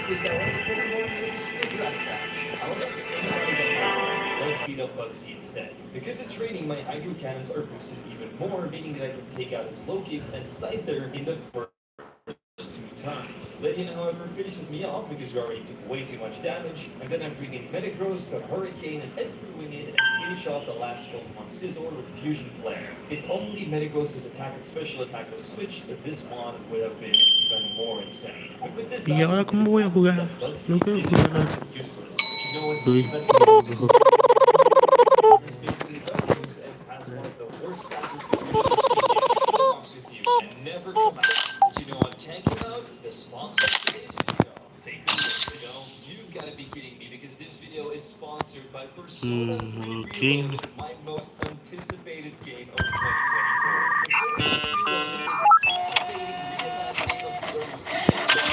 take out one of the Pokemon names in grass patch. However, anybody got time. Let's beat up Bugsy instead. Because it's raining, my Hydro Cannons are boosted even more, meaning that I can take out his low kicks and Scyther in the first two times. Lydian, however, finishes me off because we already took way too much damage, and then I bring in Metagross to Hurricane and Esper Wing it and finish off the last Pokemon Scizor with Fusion Flare. If only Metagross's attack and special attack was switched, this mod would have been even more insane. But with this ¿Y ahora battle, cómo voy a jugar? that Bugsy No quiero is jugar. useless. But you know what's Uy. even more is basically Bugsy and has one of the worst battles with you and never come out. But you know what can come out? The sponsor of today's video. Take this video. You've got to be kidding me because this video is sponsored by Persona 3 Okay. Reloaded, my most anticipated game of 2024. Persona 3 Reloaded is a captivating reimagining of the original.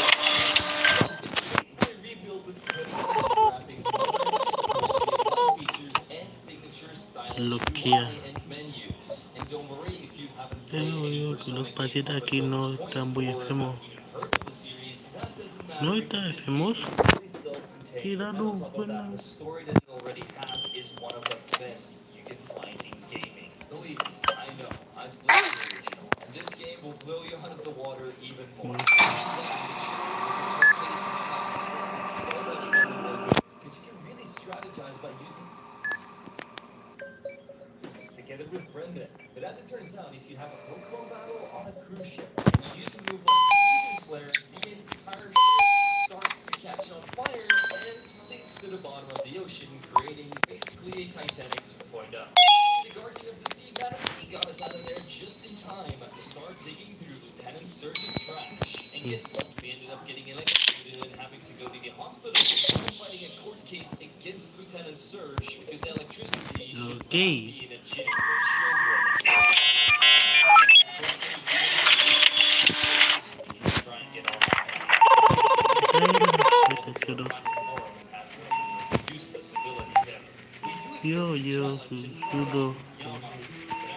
It has been faithfully rebuilt with cutting-edge graphics, modernized quality of life features, and signature stylish UI and menus. And don't worry if you haven't played any Creo que Persona los game pacientes up aquí until no this point, están muy or enfermos. even heard of the series, that doesn't matter ¿No because está this game enfermos? is really self-contained. ¿Qué And on raro? top of that, Bueno. the story that it already has is one of the best you can find in gaming. Believe me, I know. I've played the original, and this game will blow you out of the water even more. Because you can really strategize by using together with Brendan. But as it turns out, if you have a Pokemon battle on a cruise ship and you use a move like Fusion Flare, the entire ship starts to catch on fire and sinks to the bottom of the ocean, creating basically a Titanic 2.0. The Guardian of the Sea Maritime got us out of there just in time to start digging through Lieutenant Surge's trash. And guess what? We ended up getting electrocuted and having to go to the hospital and fighting a court case against Lieutenant Surge because electricity should not be in a gym with children. Try and get all useless abilities ever. We do accept this challenge and start off with Yama's.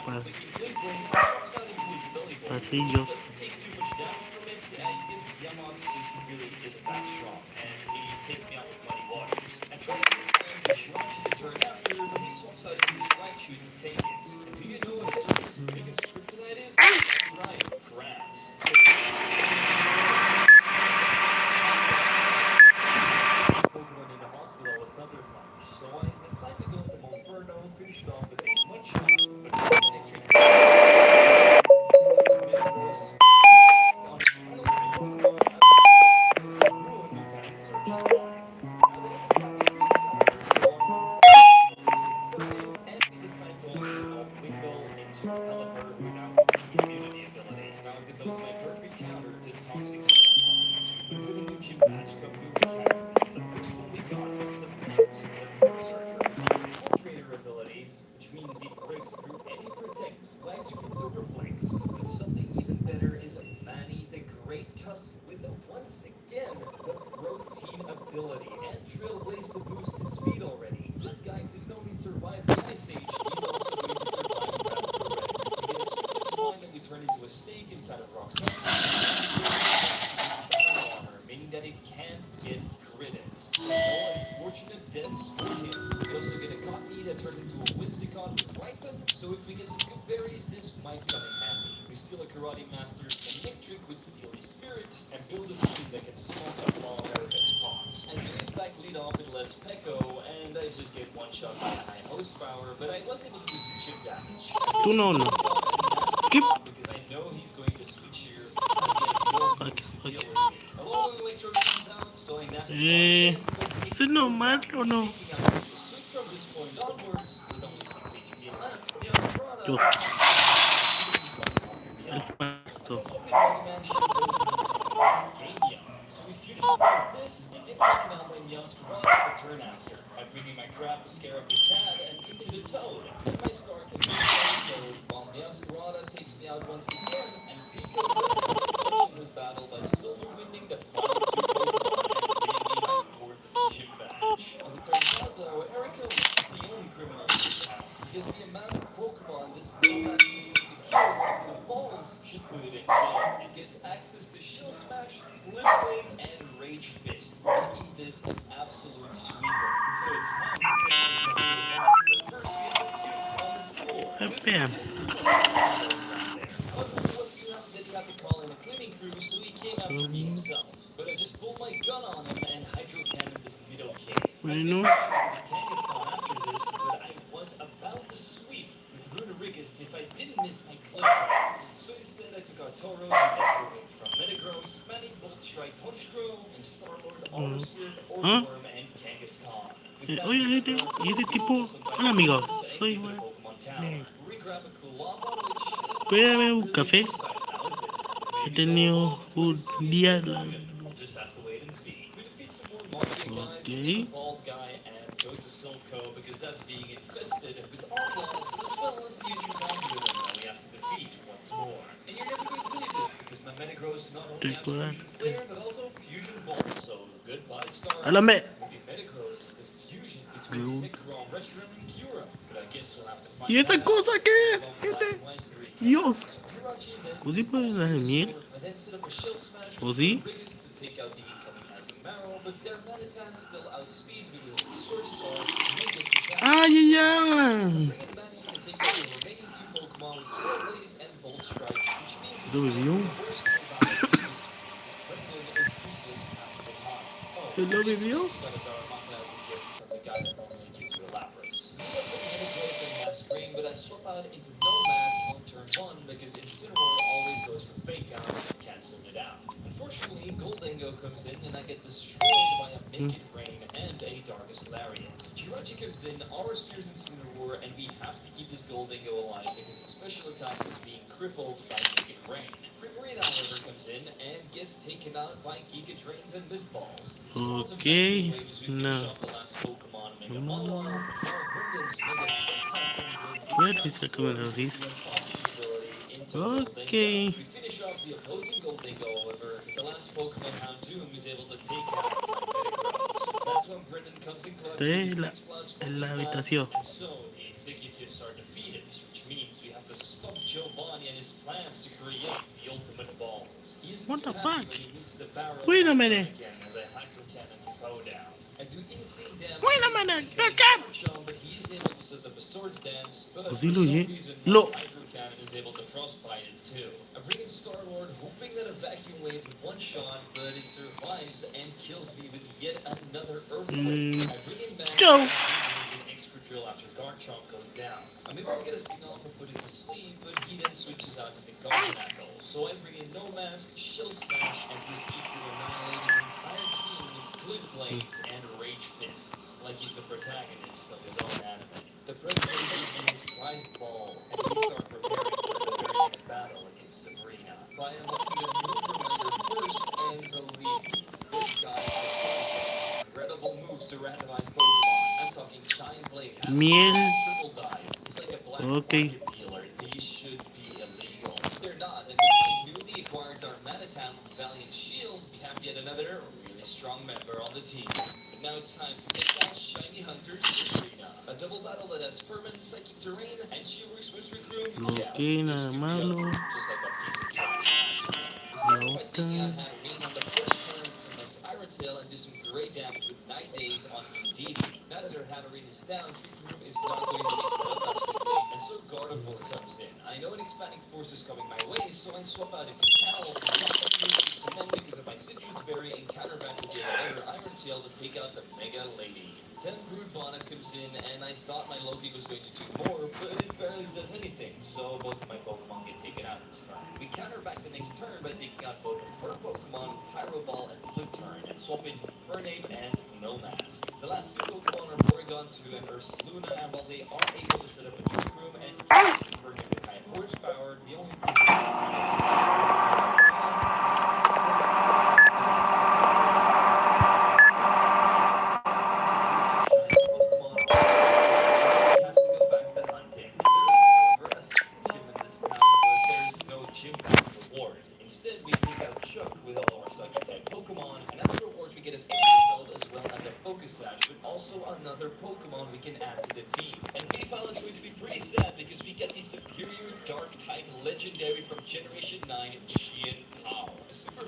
But after clicking Cliff he swaps out into his belly button, which doesn't take too much damage from it. I guess Yama's just really isn't that strong, and he takes me out with muddy waters. And trying this time, we launch the turn after, but he swaps out into his right shoe to take it. And do you know what a surfer's biggest kryptonite is? Right, crabs. So, Pokemon in the hospital with Thunder Punch, so I decided to go to Monferno, finish it off with a Mud Shot, but electric which means it breaks through any protects, light screens or reflects. But something even better is a Manny the Great Tusk with once again the protein ability and trailblaze the boosted speed already. This guy didn't only survive the Ice Age, he's also going to survive the Battle for Red. We get a super spine that we turn into a steak inside of Rock's armor, meaning that it can't get critted. No unfortunate deaths for him. We also get a Cockney that turns into a Whimsicott with Ripen, so if we get some good berries, this might come in handy. We steal a Karate Master's Electric with Steely Spirit, and build a machine that can smoke up all America's pot. I do in fact lead off with less Pecco, and I just get one shot by high horsepower, but I was able to do some chip damage. Tú no, no. Skip. Because I know he's going to switch here, as he has no moves to deal with me. Along with Electro comes out, so I nasty ¿Es normal o no? from this point onwards, with only 6 HP left, the Alfonso. Yo. El falso. So we fusion like this and get taken out by Meow's Garage the turn after. I'm bringing my crap to scare up the cat and into the toad. Then my star can be toad, while Meow's Garage takes me out once again, and Pico was battled by Silver winning the final two Pokemon and winning my fourth gym badge. As it turns out though, Erica was the only criminal in this house, because the amount of Pokemon this match is going to kill once it evolves should put it in jail. It gets access to to Shield Smash, Flip Blades, and Rage Fist, making this an absolute sweeper. So it's time to test ourselves with one. But first, we have to puke on this floor. There's Bam. just too much water going around there. However, he wasn't too happy that he had to call in a cleaning crew, so he came after me himself. But I just pulled my gun on him and hydro cannoned this little kid. I Bueno. didn't see the Kangaskhan after this, but I was about to sweep with Runerigus if I didn't miss my clip rounds. So instead I took out Tauros and Escrow from Metagross, Manning, Bolt Strike, Honchkrow, and Starlord, Aerosphere, Orworm, and Kangaskhan. Oye, este tipo. Hola, amigo. Soy igual. Regrab a cool lava, which is Espérame un really café. first time now, is it? He Maybe tenido they'll un evolve into a día Sylveon largo. fusion. We'll just have to wait and see. We defeat some more Market guys, Okay. save a bald guy, and go to Silph because that's being infested with Arclas as well as the huge Conduit that we have to defeat once more. And you're never going to believe this because my Metagross not only has Fusion Flare but also Fusion Ball. So goodbye Star. Háblame. Maybe Metagross is the fusion between Zekrom, Reshiram, and Cura. But I guess we'll have to find ¿Y esa that out. cosa qué es? Gente. Dios. ¿O sí puedes dar miel? ¿O sí? ¡Ay, ay, ay! ¿Lo bebió? ¿Se lo bebió? But I swap out into no mask on turn 1 because Incineroar always goes for fake out and cancels it out. Unfortunately, Goldango comes in and I get destroyed by a Naked Rain and a Darkest Lariat. Jirachi comes in, Aerospheres Incineroar, and we have to keep this Goldango alive because its special attack is being crippled by Naked Rain. Primarina, however, comes in and gets taken out by Giga Drains and Mist Balls. Okay, no. Where is the coming of this? Okay. We finish off the opposing Goldango, however. The last Pokemon Houndoom is able to take out my Metagross. That's when Brendan comes in clutch. En la habitación. And so the executives are defeated, which means we have to stop Giovanni and his plans to create the ultimate balls. What the fuck? Wait a minute. I do insane damage. Wait a minute. Back up. But he is able to set up a sword stance. But for some reason, my Hydro Cannon is able to frostbite it too. I bring in Starlord, hoping that a vacuum wave would one shot, but it survives and kills me with yet another earthquake. I bring in back an extra drill after Garchomp goes down. I'm able to get a signal to put it to sleep, but he then switches out to the Garchomp. So I bring in No Mask, Shield Smash, and proceed to annihilate his entire team with Clip Blades and Rage Fists, like he's the protagonist of his own anime. The president gives me his prized ball, and we start preparing for the very next battle against Sabrina. By unlocking the move reminder first, and believe me, this guy has incredible moves to randomize Pokemon. I'm talking Shine Blade, Triple Dive. It's like a black market dealer. These should be illegal. They're not, and with my newly acquired Darmanitan Valiant Shield, we have yet another really strong member on the team. But now it's time to take down Shiny Hunter's Sabrina. A double battle that has permanent psychic terrain, and she works with recruitment. Nada malo. Just like that piece of trash last year. We started by taking out Hatterene on the first turn, cements Iron Tail, and do some great damage with 9 days on Indeedee. Now that our Hatterene is down, Trick Room is not going to be set up as quickly, and so Gardevoir comes in. I know an expanding force is coming my way, so I swap out into Cal, cement because of my Citrus Berry, and counterback with another Iron Tail to take out the Mega Lady. Then Brood Bonnet comes in, and I thought my Loki was going to do more, but it barely does anything, so both of my Pokemon get taken out this turn. We counter back the next turn by taking out both of her Pokemon, Pyro Ball, and Flip Turn, and swapping Fernape and No Mask. The last two Pokemon are Porygon 2 and Ursaluna, and while they are able to set up a Trick Room and to keep Fernape with high horsepower, the only thing Instead, we take out Chuck with all our Psychic-type Pokemon, and as a reward, we get an extra belt as well as a Focus Sash, but also another Pokemon we can add to the team. And Mayfile is going to be pretty sad because we get the superior Dark-type Legendary from Generation 9, Qian Pao. A super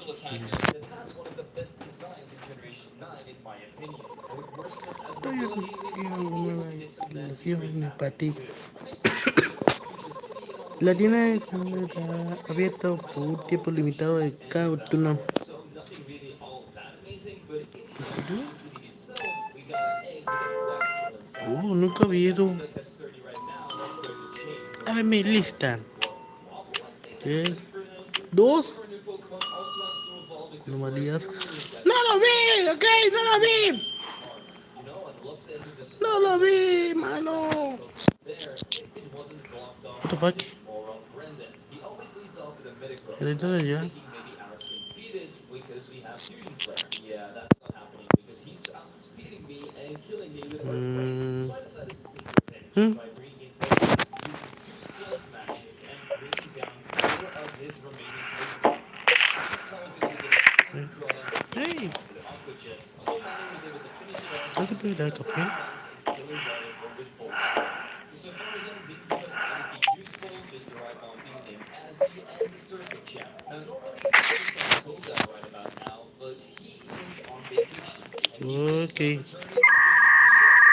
brutal attacker that has one of the best designs in Generation 9, in my opinion. And with Merciless as an Ay, ability, they era might be able una to get some nasty crits nación para happening ti. too. Our next location is Fuchsia City, and on the La way there, tienda we está encounter a very abierta por tiny un bubble tiempo limitado de creatures and cada new turno. Battlezord. So nothing really all that amazing, but inside Fuchsia City itself, we got an egg with a quack soul inside. Oh, So nunca while vi that eso. may look as sturdy right now, that's going to change A once ver it's mi evolved. lista. Well, Quabble, I think that's how Tres, you pronounce it. One dos, of our new Pokemon also has to evolve, except for right anomalías. here, we've got ¡No a lo vi! Guillermo, ¡Ok! who ¡No actually lo really vi! has armor. You know, I'd love to enter the ¡No Safari lo Zone and vi, just reach that last mano! Pokemon there if it wasn't blocked off What the by fuck? this moron Brendan. He always leads off with a Metagross, ¿Eres and I was ya? thinking maybe ours can beat it because we have Fusion Flare. Yeah, that's not happening because he's outspeeding me and killing me with Earthquake. So I decided to take revenge Hmm? by bringing in Metagross using two Soul Smashes and bringing down four of his remaining Pokemon. I was able to get Hey. Crow and finish Hey. off with Aqua Jet. So Manny was able to finish it up ¿No te and puede dar use café? Response and Killer Darted her with Volt Sword. The Safari Zone didn't give us anything useful, just a Raimongi named Asdi and the Surfing Champ. Now normally I would have Koga right about now, but he is on vacation. And he says Ok. he's returning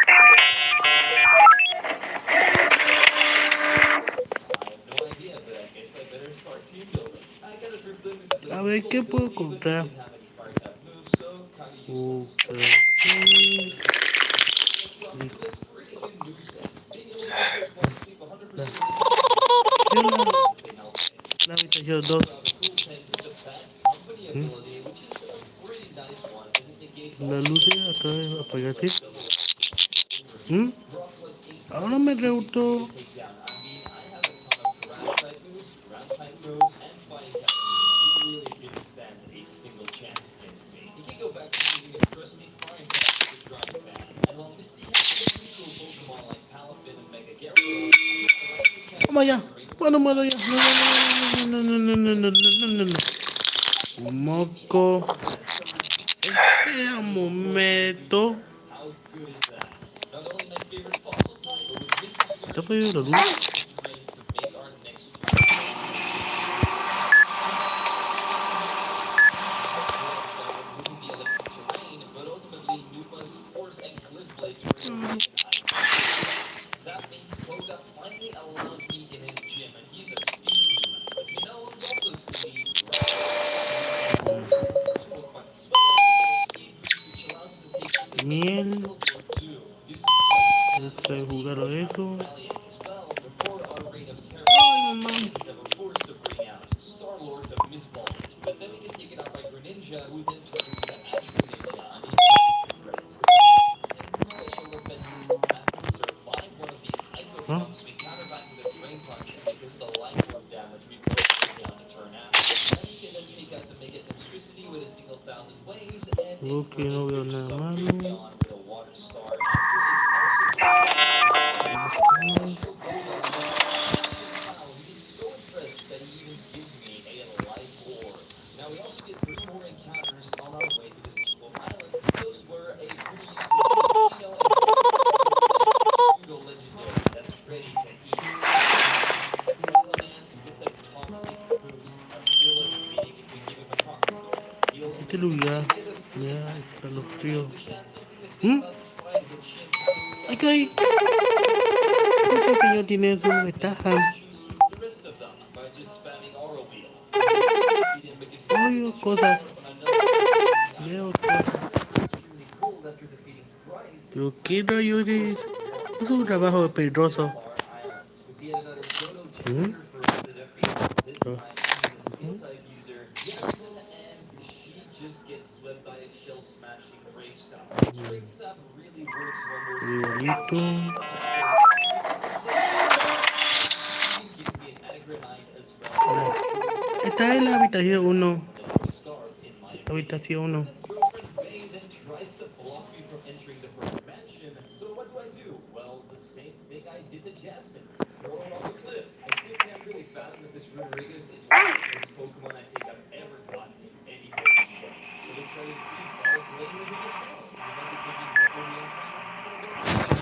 I have no idea, but I guess I better start team building. I got a Drifblim with the A Blazing ver, Soul ¿qué puedo ability, but he comprar? didn't have any fire type moves, so kinda useless. Ok. Listo. Pretty good moveset. Being able to make Pokemon sleep 100% Da. of the time Yo la, basically helps it. la habitación Also 2. have a cool pen with the Fat Company ¿Mm? ability, which is a pretty nice one, as it negates all Las the luces negative acá effects from moves apagadas. like Double ¿Mm? Overheat. Brock was Ahora me incredibly easy for me to reutó. take down. I mean, I have a ton of grass type moves, ground type moves, and fighting type moves. He really didn't stand a single chance against me. He can go back to using his trusty flying type with the Drying Fan. And while Misty has some pretty cool Pokemon like Palafin and Mega Gyarados, I actually can't Vamos allá. start a raid Bueno, horse bueno, ya. out. No, no, no, no, no, no, no, no, no, no, no. Moco. Espera un momento. How good is that? Not only my favorite fossil type, but with Misty ¿Está Surge, fallando we la have luz? sufficient raids to make our next wouldn't be electric terrain, but ultimately Numa's Force and Cliff Blades were the reason I that means Koga finally allows me in his gym, and he's a speed demon. But you know who's also speedy? Pokemon Swell, speed boost, which allows us to take on the basic Miel. Silver too. This is Gusta jugar a eso. Valiant as well before our reign of terror. Ay, mamá. Ever forced to bring out Star Lords of Miss Voltage, but then we get taken out by Greninja, who then turns into Ash Greninja. I mean, special defenses have to survive one of these hyper ¿Ah? pumps. We counter back with a Drain Punch, and because of the life orb damage, we both go down to turn after. And we can then take out the Mega Toxtricity with a single thousand waves, and Ok, no veo finish nada off malo. Drapion with a Water Star. After Vamos. it's also wow, he's so impressed that he even gives me a life orb. Now we also get 3 more encounters on our way to the Sequel Islands. Those were a pretty useless Chino and pseudo legendary that's ready to eat. Salamence with the toxic boost, ability, meaning if we give him a toxic orb, he'll Este lugar instantly get a me freeze da attack boost. And I escalofrío. wish I had something to say ¿Mm? about this fight, but shit. Ok. El pequeño tiene su ventaja. The rest of them by just spamming Aura Wheel. Oigo cosas. Veo cosas. Extremely cold after defeating Price. Pero qué rayos es. Es un trabajo peligroso. With yet another Dodo ¿Mm? cheerleader for us to defeat. This Ah, time she's a steel type user, Jasmine, and she just gets swept by a shell smashing Gray Stuff. Straight Sap really works wonders. Igualito. Gives me an Agronite as Hola. well. Está en la habitación 1. Scarf, in my opinion. Habitación 1. His girlfriend Faye then tries to block me from entering the Burger Mansion. So what do? Well, the same thing I did to Jasmine. Throw her off a cliff. I still can't really fathom that this Rodriguez is one of the best Pokemon I think I've ever gotten in any Pokemon game. So let's try to free ball playing with him as well. You might be thinking, what were the encounters instead of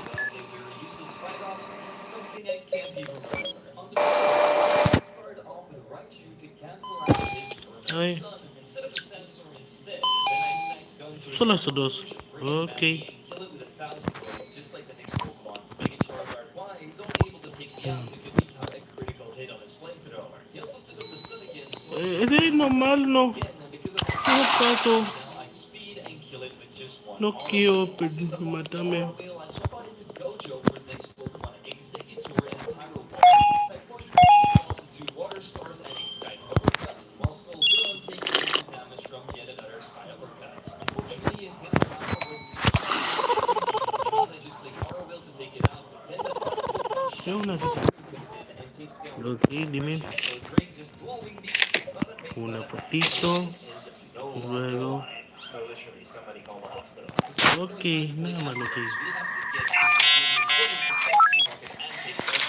well, they were useless fight offs and something I can't even remember. On to the start off with Raichu to cancel out his Ay. Sun. Instead of out the sensor instead. Then I sank gun to his Solo armor estos dos. forge, bring him back Ok. in, kill it with 1,000 blades, just like the next Pokemon. Making Charizard why he's only able to take me out because he got a critical hit on his flamethrower. He also stood up the sun again, so Ese es normal, no. again, and because of No paso. now I speed and kill it with just one No auto quiero wheel. Since I'm off the matarme. auto wheel, I swap out into Gojo for the next Pokemon, Executor and Pyro Ball. Type Potion also two Water Stars and a Sky Uppercut, while Skullgirl takes some damage from yet another Sky Uppercut. Unfortunately, his next power was I just play Auto Wheel to take it out, but then the Pokemon Es una Shadow sesión. comes in and takes me out Ok, with dime. so Drake just dueling me, bada bing, Una bada bang. fotito. Is no longer Luego. alive. No, literally, somebody call the hospital. Ok, nada más lo que We hice. have to get to stop team market and take those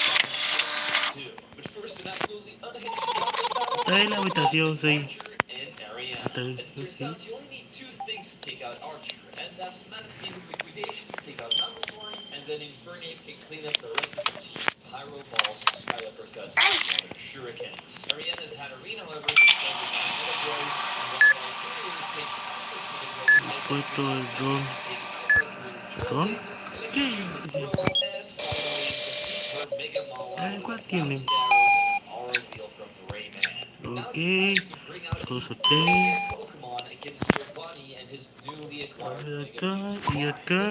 too. But first, an absolutely unhinged Está en la habitación 6. Archer and Ariana. Hasta el As it turns out, you only need two things to take out Archer, and that's Manatime Liquidation to take out Mountain Swine, and then Infernape can clean up the rest of the team. Pyro Balls, Sky Uppercuts, and Water Shurikens. Ariana's Hatterene, however, is extended by Meta Bros, and while Archer takes out the Smith Puesto el dron. ¿Dron? ¿Qué? ¿Cuál tiene? Ok. Cosa T. Acá y acá.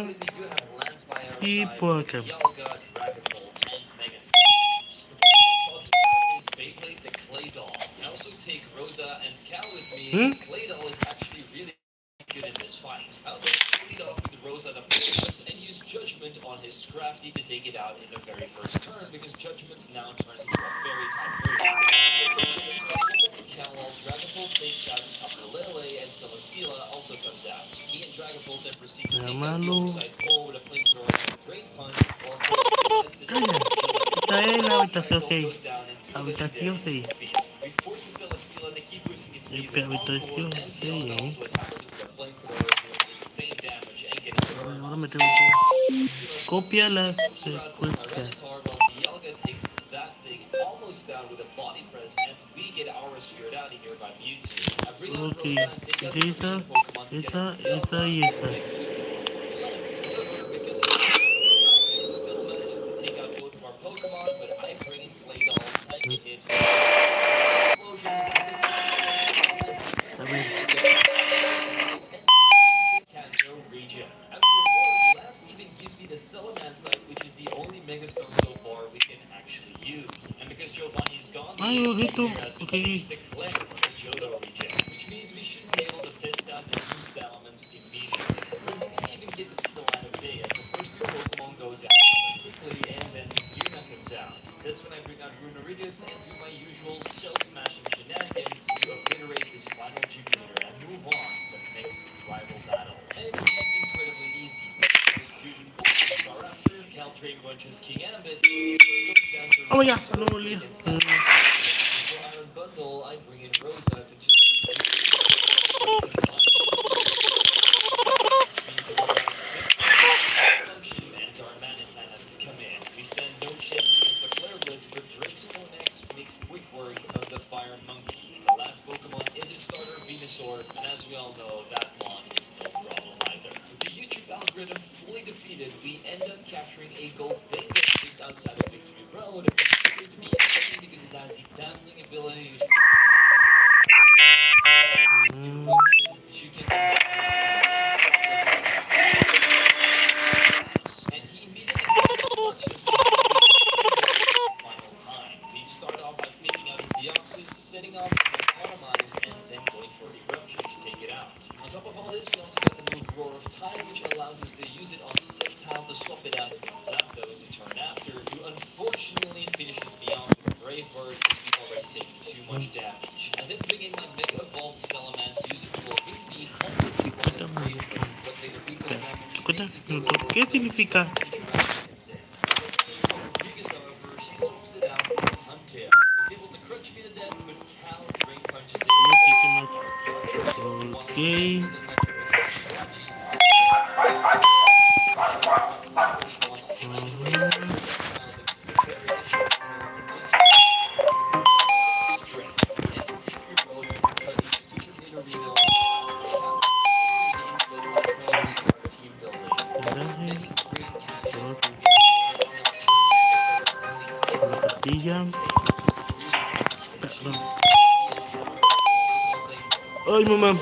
Y por acá. I also take Rosa and Cal with me. Hmm? Claydol is actually really good in this fight. I'll lead off with Rosa the first and use Judgment on his Scrafty to take it out in the very first turn because Judgment now turns into a fairy type move. Cal Dragapult takes out Ukulele and Celesteela also comes out. He and Dragapult then proceed to take out the Llamalo. oversized ball with a flamethrower and a Drain Punch while Celesteela is Calla. Está en la habitación 6. Habitación 6. we force Celesteela to keep boosting its speed with Habitación Encore, and 6. Dialga also attacks it with a flamethrower doing the same damage and getting the burn Ahora on me its tengo que... Celesteela Copia las swoops around for secuencias. Tyranitar while Dialga takes that thing almost down with a body press, and we get our speared out of here by Mewtwo. I bring out Ok. Rosa and take out the Es esa, remaining Pokemon to get esa, Dialga. esa y esa. Makes me left, however, because it still manages to take out both of our Pokemon, but I bring in Claydol, tank it hits. Explosion, A ver. Kanto region. As a reward, Lance even gives me the Salamence, which is the only Megastone so far we can actually use. And because Giovanni is gone, the Ay, game ojito. here has been Ok. changed to Clan for the Johto region, which means we should be able to test out the new Salamence immediately. We didn't even get to see the light of day as the first two Pokemon go down rather quickly, and then Yuna comes out. That's when I bring out Runerigus and do my usual shell smashing shenanigans to obliterate this final gym leader and move on to the next rival battle. And it's incredibly easy. Those fusion Pokemon are after Caltrain punches King Ambit, goes down to Oh, ya. No volía. for Iron Bundle, I bring in Rosa to just function and Darmanitan has to come in. We stand no chance against the Flare Blitz, but Drake X makes quick work of the Fire Monkey. The last Pokemon is his starter, Venusaur, and as we all know, that one is no problem either. With the YouTube algorithm fully defeated, we end up capturing a gold bingo just outside of Victory Road. It's to be exciting because it has the dazzling ability which she can and he immediately launches final time. We start off by faking out his Deoxys, setting off the Automize, and then going for Eruption to take it out. On top of all this, we also got the move Roar of Time, which allows us to use it on Sceptile to swap it out with Zapdos the turn after, who unfortunately finishes me off with a Brave Bird because we've already taken too much damage. And then bring in my Mega Evolved Salamence, use it for Big Beat, and let's see what the Brave Bird, but later Rico damage. ¿Qué significa? Ok. ya. Conditions, Ay, mamá.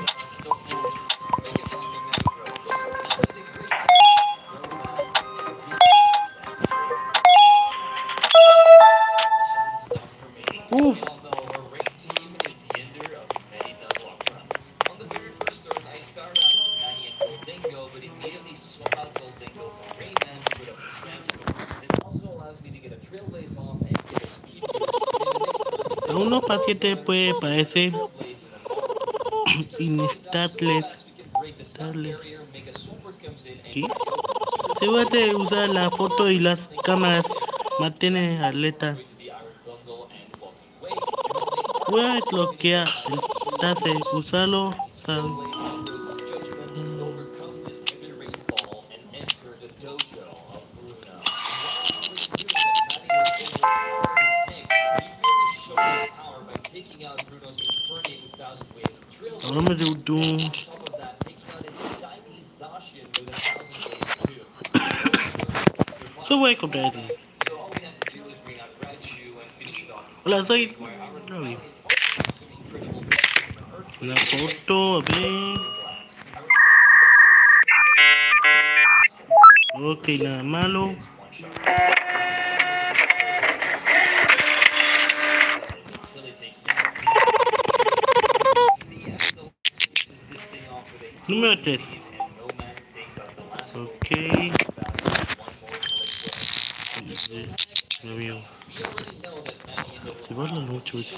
Uf. A unos pacientes puede parecer inestables. ¿Qué? Se puede usar la foto y las cámaras mantienen alerta. Voy a desbloquear el taser, usarlo. Ahora me debo. So voy a comprar esto. Hola, soy Robbie. Una foto, a ver. Ok, nada malo. Número 3. Ok. Amigo. Se va la noche, ¿sí?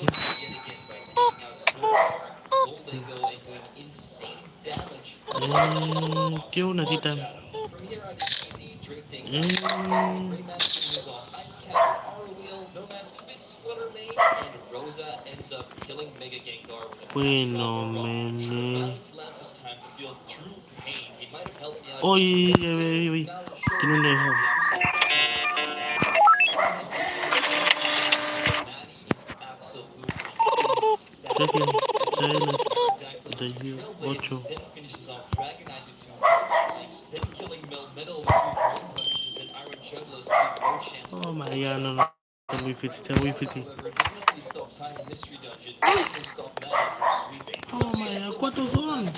¿Qué una cita? Bueno, me... Oye, tiene un hijo. Oh my god, no. Está muy difícil, está muy difícil. Oh my god, ¿cuántos son?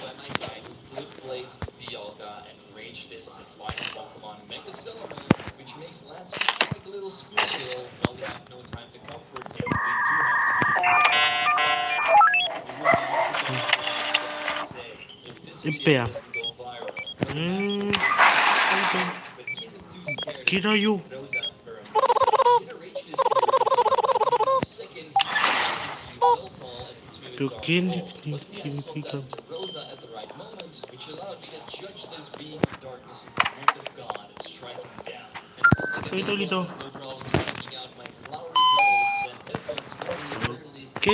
Espera. ¿Qué era yo? ¿Pero qué significa? Soy Tolito. Ok.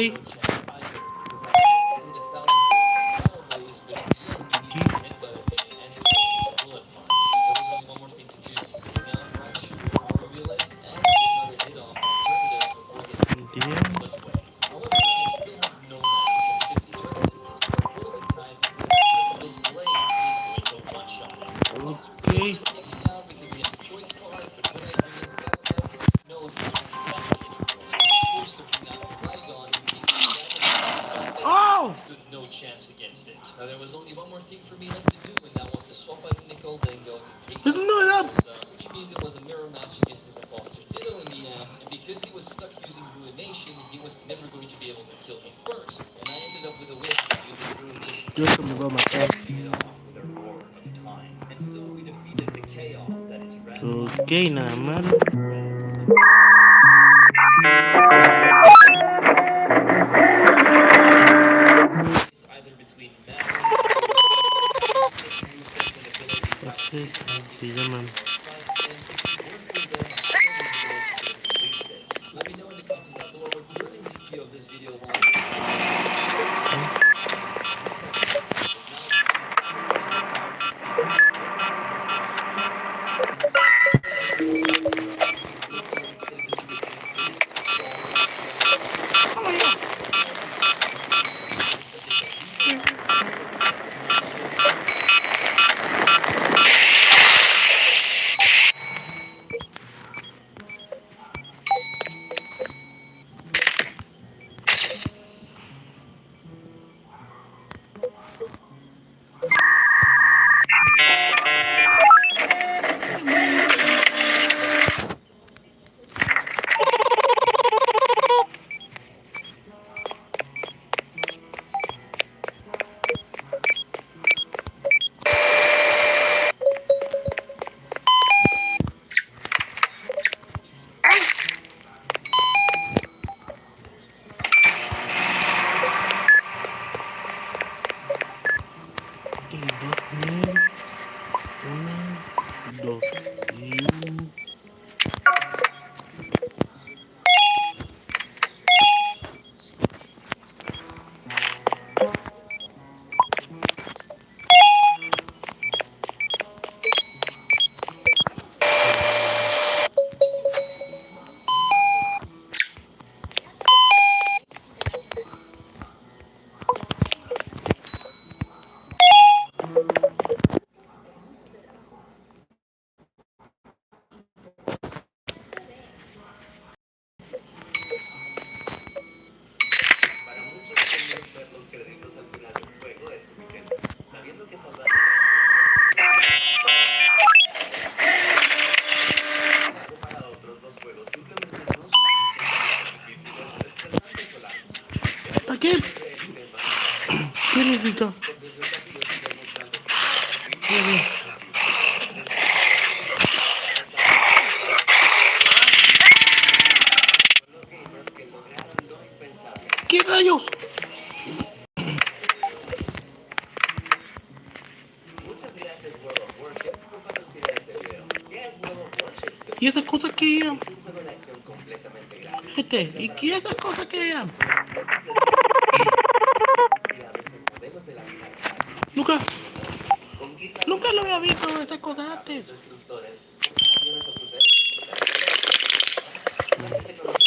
Oh! No chance against it. Now there was only one more thing for me left to do, and that was to swap out Nickel Dingo to take out Rosa, which means it was a mirror match against his imposter Ditto in the end, and because he was stuck using Ruination, he was never going to be able to kill me first, and I ended up with a win using Ruination with a roar of time, and so we defeated the chaos that is random. Okay, nada más. It's either between se llaman. Let me know in the comments down below what your MVP of this video was. Ok, 2000. Una, dos. Y un. Para muchos niños ver los créditos al final del juego es suficiente, sabiendo que sabrán para otros los juegos simplemente no son difíciles, estresantes o largos. ¿Para qué? ¿Qué necesito? ¿Qué rayos? Muchas gracias World of Warships por patrocinar este video. ¿Qué es World of Warships? ¿Y esas cosas que eran? Es un juego de acción completamente gratis. ¿Y qué esas cosas que eran? Inspirados en modelos de la vida real. Nunca, Conquista nunca lo había visto esas cosas antes. destructores, aviones o cruceros. La gente conoce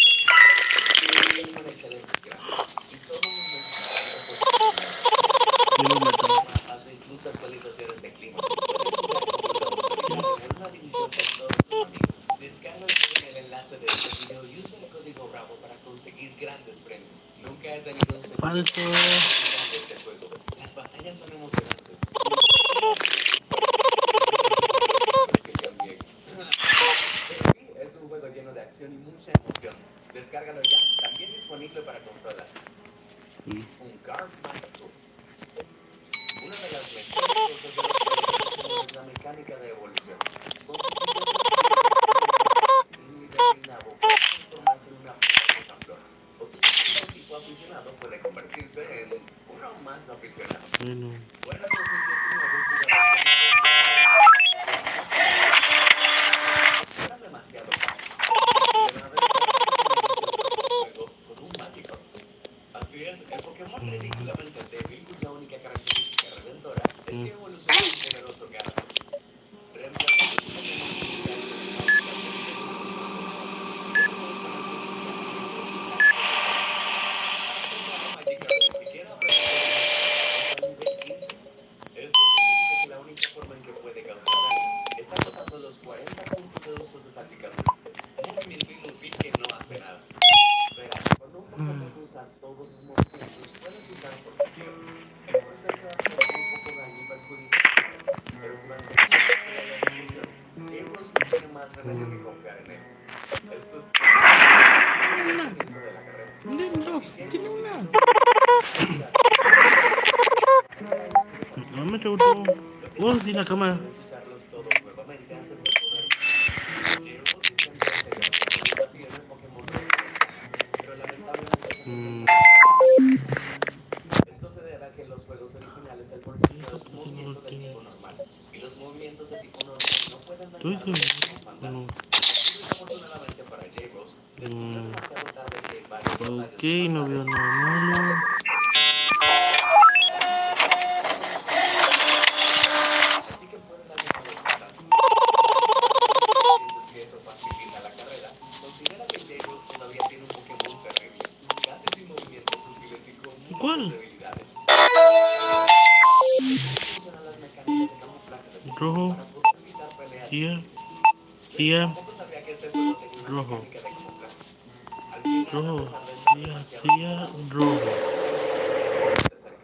tiene una excelente gráfica y todo un Me lo mató. mapas e incluso actualizaciones de clima. Puedes jugar con una división con todos tus amigos. Descarga el enlace de este video y usa el código Bravo para conseguir grandes premios. Nunca he tenido un Falso. de este juego. Las batallas son emocionantes. Sí, es un juego lleno de acción y mucha emoción. Descárgalo ya, también disponible para consolas. Un card micro. Una de las mejores cosas de los juegos es la mecánica de evolución. Con un determinado puede transformarse en una poderosa flor. O tu tipo aficionado puede convertirse en uno más aficionado. Bueno. Bueno, en 2019 era demasiado fácil. Juego con un mágico. Así es, el Pokémon ridículamente débil, cuya única característica redentora es que evoluciona un poderoso Gyarados. Reemplazando su Pokémon inicial por un mágicamente esto significa que la única forma en que puede causar daño es agotando los 40 puntos de usos de salpicadura. Un movimiento inútil que no hace nada. Verás, cuando un Pokémon usa todos sus movimientos, puedes usar por si quieres. El proceso hace un poco daño y perjudica. Pero durante el proceso de la ejecución, Guillermo no tiene más remedio que confiar en él. Esto es el inicio de la carrera. Dos. Tiene una. No me pregunto. Oh, sí, la cama. Puedes usarlos todos nuevamente antes de poder. Guillermo intenta hacer el desafío en el Pokémon pero lamentablemente esto se debe a que en los juegos originales el porcentaje es un movimiento de tipo normal y los movimientos de tipo normal no pueden dañar a los fantasmas. Desafortunadamente para J-Rose, descubrió demasiado tarde que varios Ok, no veo nada malo. así que puede dañar a los fantasmas. Piensas que eso facilita la carrera, considera que J-Rose todavía tiene un Pokémon terrible, casi sin movimientos útiles y con muchas debilidades. Funcionan las mecánicas de camuflaje de Pokémon para poder evitar peleas difíciles. Tampoco sabía que este juego tenía una mecánica de camuflaje. Al final, a pesar de estar demasiado rojo. de cerca,